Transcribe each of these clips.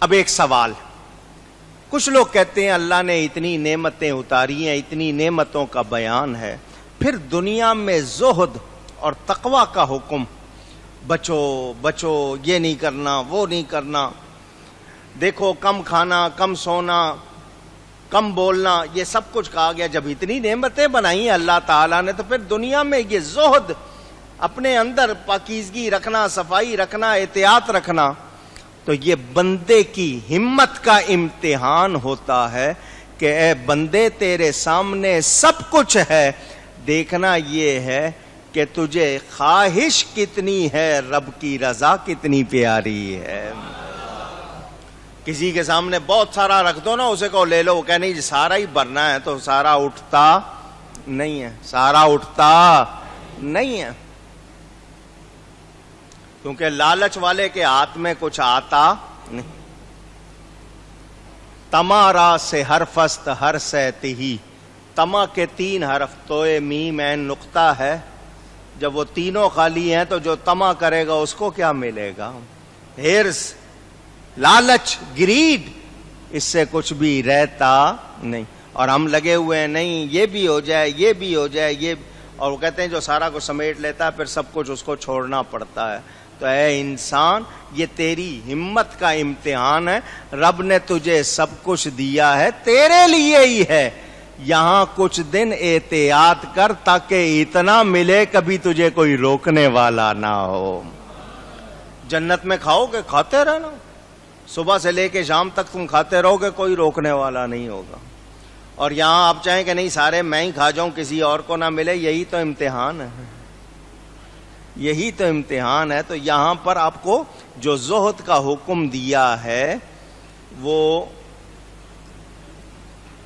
اب ایک سوال، کچھ لوگ کہتے ہیں اللہ نے اتنی نعمتیں اتاری ہیں، اتنی نعمتوں کا بیان ہے، پھر دنیا میں زہد اور تقوی کا حکم، بچو بچو، یہ نہیں کرنا وہ نہیں کرنا، دیکھو کم کھانا، کم سونا، کم بولنا، یہ سب کچھ کہا گیا۔ جب اتنی نعمتیں بنائی ہیں اللہ تعالیٰ نے، تو پھر دنیا میں یہ زہد، اپنے اندر پاکیزگی رکھنا، صفائی رکھنا، احتیاط رکھنا، تو یہ بندے کی ہمت کا امتحان ہوتا ہے کہ اے بندے تیرے سامنے سب کچھ ہے، دیکھنا یہ ہے کہ تجھے خواہش کتنی ہے، رب کی رضا کتنی پیاری ہے۔ کسی کے سامنے بہت سارا رکھ دو نا، اسے کو لے لو، وہ کہ نہیں سارا ہی بھرنا ہے، تو سارا اٹھتا نہیں ہے، سارا اٹھتا نہیں ہے، کیونکہ لالچ والے کے ہاتھ میں کچھ آتا نہیں۔ تما را سے حرف است ہر سیت ہی، تما کے 3 حرف توئے میم عین نقطہ ہے، جب وہ تینوں خالی ہیں تو جو تما کرے گا اس کو کیا ملے گا؟ ہرس، لالچ، گریڈ، اس سے کچھ بھی رہتا نہیں۔ اور ہم لگے ہوئے ہیں نہیں یہ بھی ہو جائے، یہ بھی ہو جائے، یہ، اور وہ کہتے ہیں جو سارا کچھ سمیٹ لیتا ہے پھر سب کچھ اس کو چھوڑنا پڑتا ہے۔ تو اے انسان، یہ تیری ہمت کا امتحان ہے، رب نے تجھے سب کچھ دیا ہے تیرے لیے ہی ہے، یہاں کچھ دن احتیاط کر تاکہ اتنا ملے کبھی تجھے کوئی روکنے والا نہ ہو۔ جنت میں کھاؤ گے، کھاتے رہنا، صبح سے لے کے شام تک تم کھاتے رہو گے، کوئی روکنے والا نہیں ہوگا۔ اور یہاں آپ چاہیں کہ نہیں سارے میں ہی کھا جاؤں، کسی اور کو نہ ملے، یہی تو امتحان ہے، یہی تو امتحان ہے۔ تو یہاں پر آپ کو جو زہد کا حکم دیا ہے وہ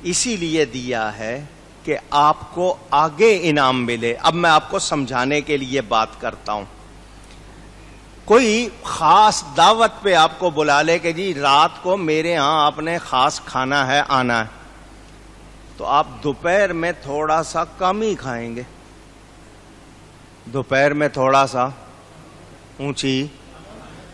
اسی لیے دیا ہے کہ آپ کو آگے انعام ملے۔ اب میں آپ کو سمجھانے کے لیے بات کرتا ہوں۔ کوئی خاص دعوت پہ آپ کو بلا لے کہ جی رات کو میرے ہاں آپ نے خاص کھانا ہے، آنا ہے، تو آپ دوپہر میں تھوڑا سا کم ہی کھائیں گے، دوپہر میں تھوڑا سا اونچی،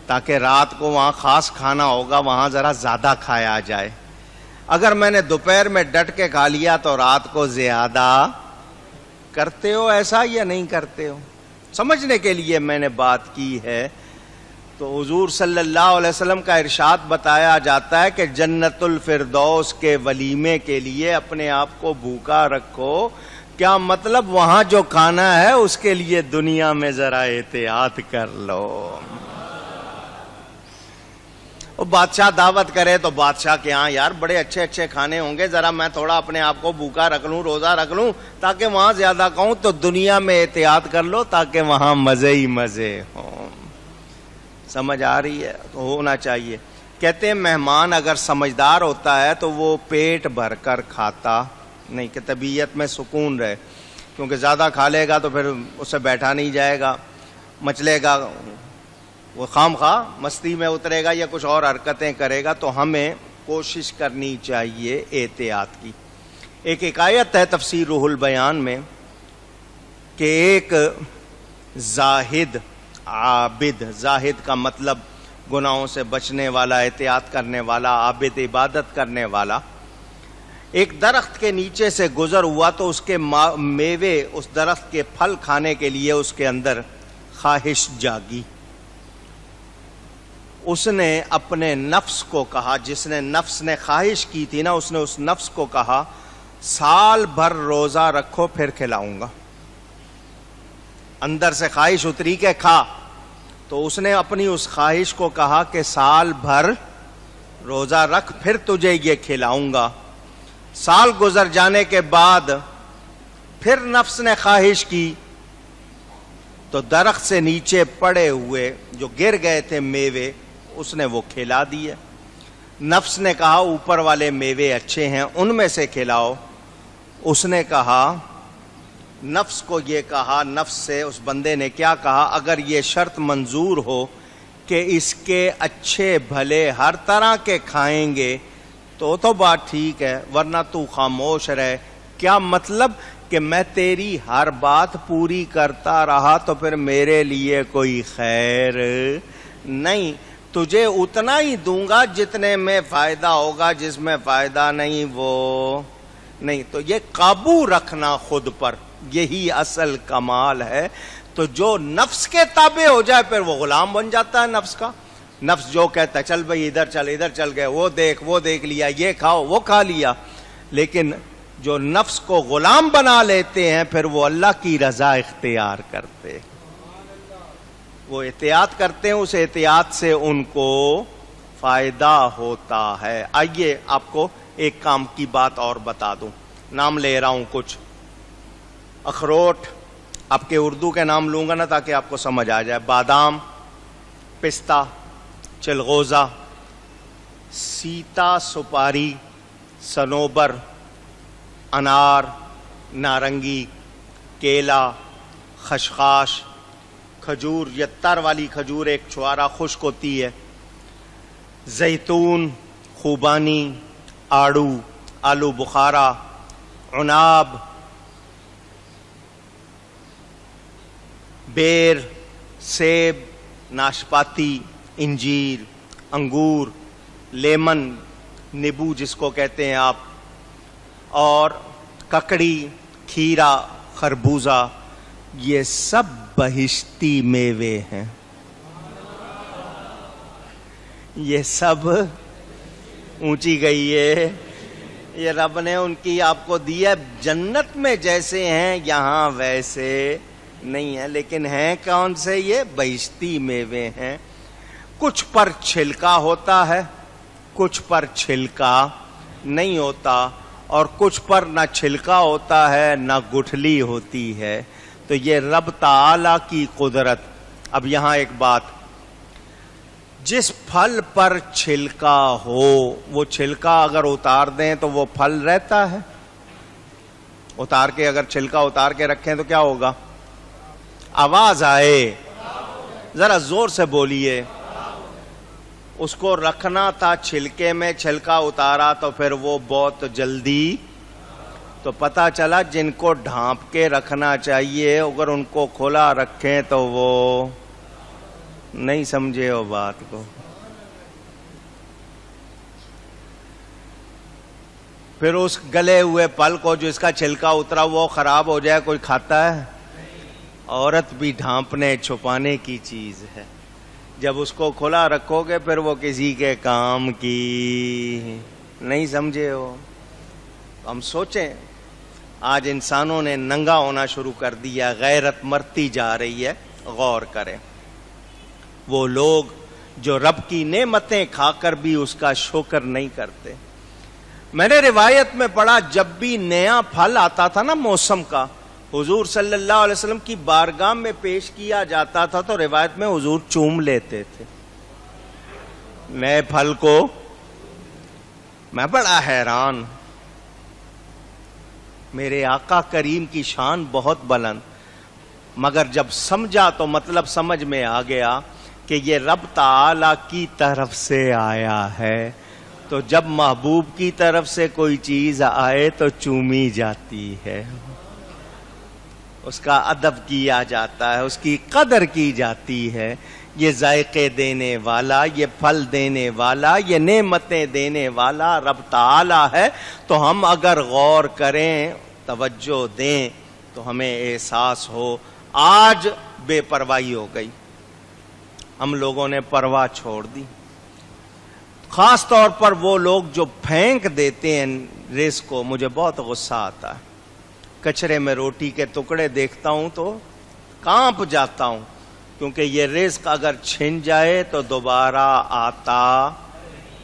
تاکہ رات کو وہاں خاص کھانا ہوگا وہاں ذرا زیادہ کھایا جائے۔ اگر میں نے دوپہر میں ڈٹ کے کھا لیا تو رات کو زیادہ کرتے ہو ایسا یا نہیں کرتے ہو؟ سمجھنے کے لیے میں نے بات کی ہے۔ تو حضور صلی اللہ علیہ وسلم کا ارشاد بتایا جاتا ہے کہ جنت الفردوس کے ولیمے کے لیے اپنے آپ کو بھوکا رکھو۔ کیا مطلب؟ وہاں جو کھانا ہے اس کے لیے دنیا میں ذرا احتیاط کر لو۔ وہ بادشاہ دعوت کرے تو بادشاہ کے ہاں یار بڑے اچھے اچھے کھانے ہوں گے، ذرا میں تھوڑا اپنے آپ کو بھوکا رکھ لوں، روزہ رکھ لوں تاکہ وہاں زیادہ کھاؤں۔ تو دنیا میں احتیاط کر لو تاکہ وہاں مزے ہی مزے ہوں۔ سمجھ آ رہی ہے؟ تو ہونا چاہیے۔ کہتے ہیں مہمان اگر سمجھدار ہوتا ہے تو وہ پیٹ بھر کر کھاتا نہیں، کہ طبیعت میں سکون رہے، کیونکہ زیادہ کھا لے گا تو پھر اس سے بیٹھا نہیں جائے گا، مچلے گا، وہ خام خواہ مستی میں اترے گا یا کچھ اور حرکتیں کرے گا۔ تو ہمیں کوشش کرنی چاہیے احتیاط کی۔ ایک حکایت ہے تفسیر روح البیان میں کہ ایک زاہد، عابد، زاہد کا مطلب گناہوں سے بچنے والا، احتیاط کرنے والا، عابد عبادت کرنے والا، ایک درخت کے نیچے سے گزر ہوا تو اس کے میوے، اس درخت کے پھل کھانے کے لیے اس کے اندر خواہش جاگی۔ اس نے اپنے نفس کو کہا، جس نے نفس نے خواہش کی تھی نا، اس نے اس نفس کو کہا سال بھر روزہ رکھو پھر کھلاؤں گا۔ اندر سے خواہش اتری کہ کھا، تو اس نے اپنی اس خواہش کو کہا کہ سال بھر روزہ رکھ پھر تجھے یہ کھلاؤں گا۔ سال گزر جانے کے بعد پھر نفس نے خواہش کی تو درخت سے نیچے پڑے ہوئے جو گر گئے تھے میوے اس نے وہ کھلا دیے۔ نفس نے کہا اوپر والے میوے اچھے ہیں ان میں سے کھلاؤ۔ اس نے کہا، نفس کو یہ کہا، نفس سے اس بندے نے کیا کہا، اگر یہ شرط منظور ہو کہ اس کے اچھے بھلے ہر طرح کے کھائیں گے تو بات ٹھیک ہے، ورنہ تو خاموش رہے۔ کیا مطلب؟ کہ میں تیری ہر بات پوری کرتا رہا تو پھر میرے لیے کوئی خیر نہیں۔ تجھے اتنا ہی دوں گا جتنے میں فائدہ ہوگا، جس میں فائدہ نہیں وہ نہیں۔ تو یہ قابو رکھنا خود پر، یہی اصل کمال ہے۔ تو جو نفس کے تابع ہو جائے پھر وہ غلام بن جاتا ہے نفس کا۔ نفس جو کہتا ہے چل بھئی ادھر چل گئے، وہ دیکھ لیا، یہ کھاؤ وہ کھا لیا۔ لیکن جو نفس کو غلام بنا لیتے ہیں پھر وہ اللہ کی رضا اختیار کرتے، وہ احتیاط کرتے ہیں، اس احتیاط سے ان کو فائدہ ہوتا ہے۔ آئیے آپ کو ایک کام کی بات اور بتا دوں، نام لے رہا ہوں کچھ اخروٹ، آپ کے اردو کے نام لوں گا نا تاکہ آپ کو سمجھ آ جائے۔ بادام، پستہ، چلغوزہ، سیتا سپاری، سنوبر، انار، نارنگی، کیلا، خشخاش، کھجور، یہ تر والی کھجور ایک چھوارا خشک ہوتی ہے، زیتون، خوبانی، آڑو، آلو بخارا، عناب، بیر، سیب، ناشپاتی، انجیر، انگور، لیمن، نیبو جس کو کہتے ہیں آپ، اور ککڑی، کھیرا، خربوزہ، یہ سب بہشتی میوے ہیں۔ یہ سب اونچی گئی ہے، یہ رب نے ان کی آپ کو دی ہے۔ جنت میں جیسے ہیں یہاں ویسے نہیں ہے، لیکن ہیں کون سے؟ یہ بہشتی میوے ہیں۔ کچھ پر چھلکا ہوتا ہے، کچھ پر چھلکا نہیں ہوتا، اور کچھ پر نہ چھلکا ہوتا ہے نہ گٹھلی ہوتی ہے۔ تو یہ رب تعالی کی قدرت۔ اب یہاں ایک بات، جس پھل پر چھلکا ہو وہ چھلکا اگر اتار دیں تو وہ پھل رہتا ہے؟ اتار کے اگر چھلکا اتار کے رکھیں تو کیا ہوگا؟ آواز آئے، ذرا زور سے بولیے۔ اس کو رکھنا تھا چھلکے میں، چھلکا اتارا تو پھر وہ بہت جلدی، تو پتہ چلا جن کو ڈھانپ کے رکھنا چاہیے اگر ان کو کھلا رکھیں تو وہ نہیں سمجھے ہو بات کو۔ پھر اس گلے ہوئے پھل کو جو اس کا چھلکا اترا وہ خراب ہو جائے، کوئی کھاتا ہے؟ عورت بھی ڈھانپنے چھپانے کی چیز ہے، جب اس کو کھلا رکھو گے پھر وہ کسی کے کام کی نہیں سمجھے ہو۔ ہم سوچیں آج انسانوں نے ننگا ہونا شروع کر دیا، غیرت مرتی جا رہی ہے، غور کریں۔ وہ لوگ جو رب کی نعمتیں کھا کر بھی اس کا شکر نہیں کرتے۔ میں نے روایت میں پڑھا جب بھی نیا پھل آتا تھا نا موسم کا، حضور صلی اللہ علیہ وسلم کی بارگاہ میں پیش کیا جاتا تھا تو روایت میں حضور چوم لیتے تھے نئے پھل کو۔ میں بڑا حیران، میرے آقا کریم کی شان بہت بلند، مگر جب سمجھا تو مطلب سمجھ میں آ گیا کہ یہ رب تعالی کی طرف سے آیا ہے۔ تو جب محبوب کی طرف سے کوئی چیز آئے تو چومی جاتی ہے، اس کا ادب کیا جاتا ہے، اس کی قدر کی جاتی ہے۔ یہ ذائقے دینے والا، یہ پھل دینے والا، یہ نعمتیں دینے والا رب تعالی ہے۔ تو ہم اگر غور کریں، توجہ دیں تو ہمیں احساس ہو۔ آج بے پرواہی ہو گئی، ہم لوگوں نے پرواہ چھوڑ دی۔ خاص طور پر وہ لوگ جو پھینک دیتے ہیں رزق کو، مجھے بہت غصہ آتا ہے۔ کچرے میں روٹی کے ٹکڑے دیکھتا ہوں تو کانپ جاتا ہوں، کیونکہ یہ رزق اگر چھن جائے تو دوبارہ آتا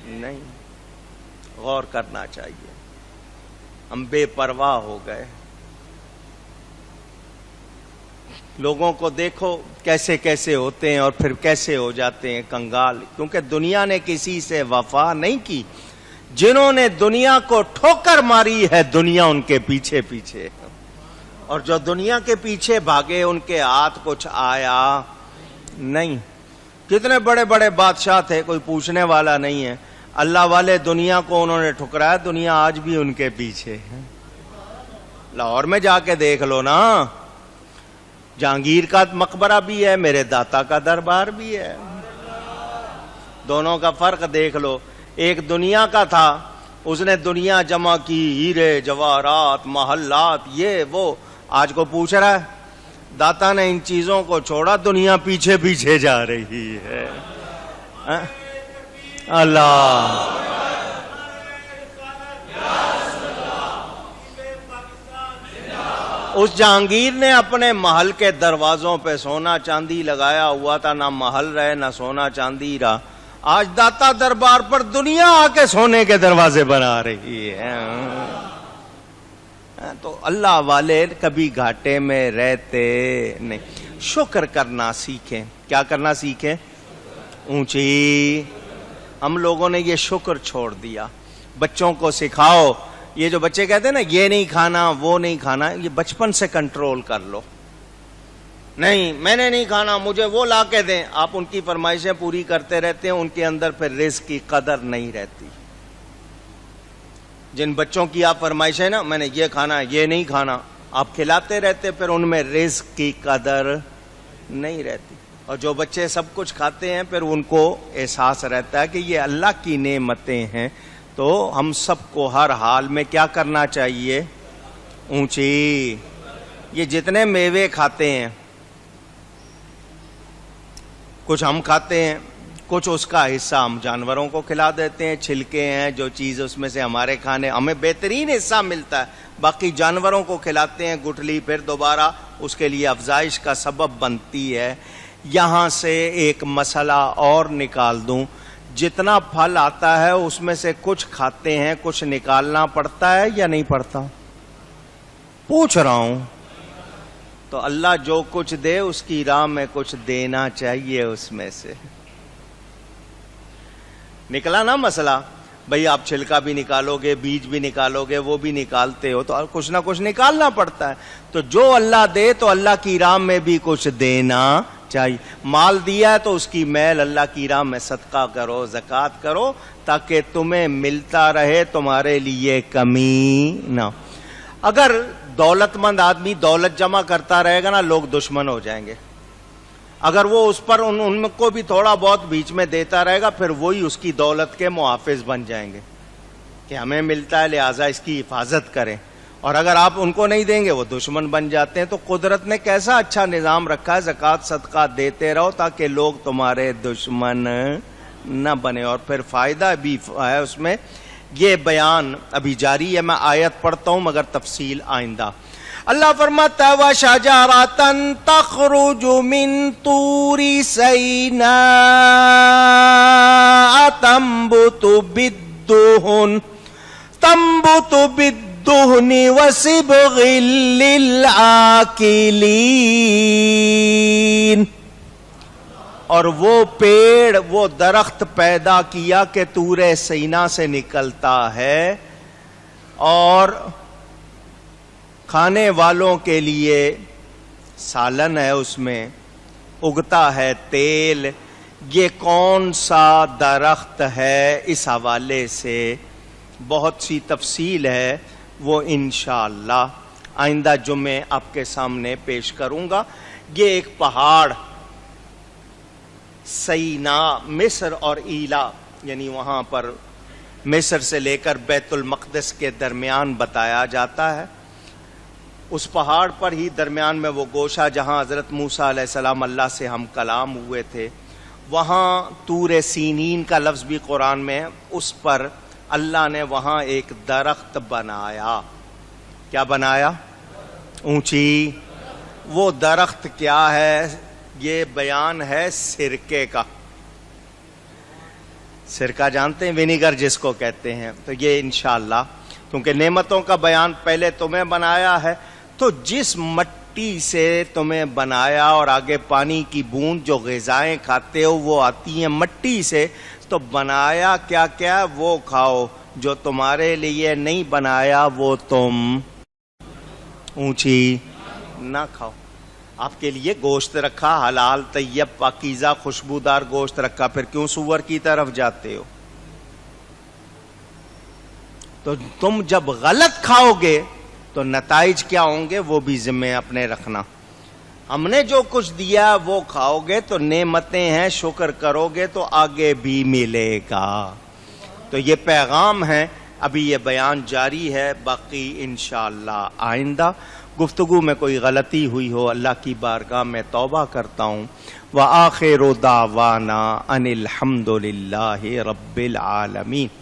نہیں۔ غور کرنا چاہیے، ہم بے پرواہ ہو گئے۔ لوگوں کو دیکھو کیسے کیسے ہوتے ہیں اور پھر کیسے ہو جاتے ہیں کنگال، کیونکہ دنیا نے کسی سے وفا نہیں کی۔ جنہوں نے دنیا کو ٹھوکر ماری ہے دنیا ان کے پیچھے پیچھے، اور جو دنیا کے پیچھے بھاگے ان کے ہاتھ کچھ آیا نہیں۔ کتنے بڑے بڑے بادشاہ تھے، کوئی پوچھنے والا نہیں ہے۔ اللہ والے دنیا کو انہوں نے ٹھکرایا، دنیا آج بھی ان کے پیچھے ہے۔ لاہور میں جا کے دیکھ لو نا، جہانگیر کا مقبرہ بھی ہے، میرے داتا کا دربار بھی ہے۔ دونوں کا فرق دیکھ لو. ایک دنیا کا تھا, اس نے دنیا جمع کی, ہیرے جواہرات محلات یہ وہ. آج کو پوچھ رہا ہے داتا نے ان چیزوں کو چھوڑا, دنیا پیچھے پیچھے جا رہی ہے. اللہ اس جہانگیر نے اپنے محل کے دروازوں پہ سونا چاندی لگایا ہوا تھا, نہ محل رہے نہ سونا چاندی رہا. آج داتا دربار پر دنیا آ کے سونے کے دروازے بنا رہی ہے. تو اللہ والے کبھی گھاٹے میں رہتے نہیں. شکر کرنا سیکھیں. کیا کرنا سیکھیں؟ اونچی. ہم لوگوں نے یہ شکر چھوڑ دیا. بچوں کو سکھاؤ, یہ جو بچے کہتے ہیں نا یہ نہیں کھانا وہ نہیں کھانا, یہ بچپن سے کنٹرول کر لو. نہیں میں نے نہیں کھانا, مجھے وہ لا کے دیں. آپ ان کی فرمائشیں پوری کرتے رہتے ہیں, ان کے اندر پھر رزق کی قدر نہیں رہتی. جن بچوں کی آپ فرمائشیں نا میں نے یہ کھانا یہ نہیں کھانا, آپ کھلاتے رہتے, پھر ان میں رزق کی قدر نہیں رہتی. اور جو بچے سب کچھ کھاتے ہیں پھر ان کو احساس رہتا ہے کہ یہ اللہ کی نعمتیں ہیں. تو ہم سب کو ہر حال میں کیا کرنا چاہیے؟ اونچی. یہ جتنے میوے کھاتے ہیں, کچھ ہم کھاتے ہیں, کچھ اس کا حصہ ہم جانوروں کو کھلا دیتے ہیں. چھلکے ہیں جو چیز اس میں سے ہمارے کھانے ہمیں بہترین حصہ ملتا ہے, باقی جانوروں کو کھلاتے ہیں. گٹھلی پھر دوبارہ اس کے لیے افزائش کا سبب بنتی ہے. یہاں سے ایک مسئلہ اور نکال دوں, جتنا پھل آتا ہے اس میں سے کچھ کھاتے ہیں, کچھ نکالنا پڑتا ہے یا نہیں پڑتا؟ پوچھ رہا ہوں. تو اللہ جو کچھ دے اس کی راہ میں کچھ دینا چاہیے اس میں سے. نکلا نا مسئلہ؟ بھئی آپ چھلکا بھی نکالو گے, بیج بھی نکالو گے, وہ بھی نکالتے ہو, تو کچھ نہ کچھ نکالنا پڑتا ہے. تو جو اللہ دے تو اللہ کی راہ میں بھی کچھ دینا چاہیے. مال دیا ہے تو اس کی میل اللہ کی راہ میں صدقہ کرو, زکوٰۃ کرو, تاکہ تمہیں ملتا رہے, تمہارے لیے کمی نہ. اگر دولت مند آدمی دولت جمع کرتا رہے گا نا, لوگ دشمن ہو جائیں گے. اگر وہ اس پر ان کو بھی تھوڑا بہت بیچ میں دیتا رہے گا, پھر وہی اس کی دولت کے محافظ بن جائیں گے کہ ہمیں ملتا ہے لہٰذا اس کی حفاظت کریں. اور اگر آپ ان کو نہیں دیں گے وہ دشمن بن جاتے ہیں. تو قدرت نے کیسا اچھا نظام رکھا ہے, زکوٰۃ صدقہ دیتے رہو تاکہ لوگ تمہارے دشمن نہ بنے, اور پھر فائدہ بھی ہے اس میں. یہ بیان ابھی جاری ہے, میں آیت پڑھتا ہوں مگر تفصیل آئندہ. اللہ فرماتا ہے وَشَجَرَةً تَخْرُجُ مِن طُورِ سَيْنَاءَ تَنبُتُ بِالدُّهْنِ وَصِبْغٍ لِلْآكِلِينَ. اور وہ پیڑ وہ درخت پیدا کیا کہ طور سینا سے نکلتا ہے, اور کھانے والوں کے لیے سالن ہے, اس میں اگتا ہے تیل. یہ کون سا درخت ہے؟ اس حوالے سے بہت سی تفصیل ہے, وہ انشاءاللہ آئندہ جمعے آپ کے سامنے پیش کروں گا. یہ ایک پہاڑ سینا مصر اور ایلا, یعنی وہاں پر مصر سے لے کر بیت المقدس کے درمیان بتایا جاتا ہے. اس پہاڑ پر ہی درمیان میں وہ گوشہ جہاں حضرت موسیٰ علیہ السلام اللہ سے ہم کلام ہوئے تھے, وہاں طور سینین کا لفظ بھی قرآن میں ہے. اس پر اللہ نے وہاں ایک درخت بنایا. کیا بنایا؟ اونچی. وہ درخت کیا ہے؟ یہ بیان ہے سرکے کا. سرکہ جانتے ہیں, ونیگر جس کو کہتے ہیں. تو یہ انشاءاللہ کیونکہ نعمتوں کا بیان پہلے تمہیں بنایا ہے, تو جس مٹی سے تمہیں بنایا, اور آگے پانی کی بوند جو غذائیں کھاتے ہو وہ آتی ہیں مٹی سے, تو بنایا کیا کیا وہ کھاؤ. جو تمہارے لیے نہیں بنایا وہ تم اونچی نہ کھاؤ. آپ کے لیے گوشت رکھا, حلال طیب پاکیزہ خوشبودار گوشت رکھا, پھر کیوں سور کی طرف جاتے ہو؟ تو تم جب غلط کھاؤ گے تو نتائج کیا ہوں گے وہ بھی ذمہ اپنے رکھنا. ہم نے جو کچھ دیا وہ کھاؤ گے تو نعمتیں ہیں، شکر کرو گے تو آگے بھی ملے گا. تو یہ پیغام ہے. ابھی یہ بیان جاری ہے، باقی انشاءاللہ آئندہ. گفتگو میں کوئی غلطی ہوئی ہو اللہ کی بارگاہ میں توبہ کرتا ہوں. وآخر دعوانا ان الحمد للہ رب العالمین.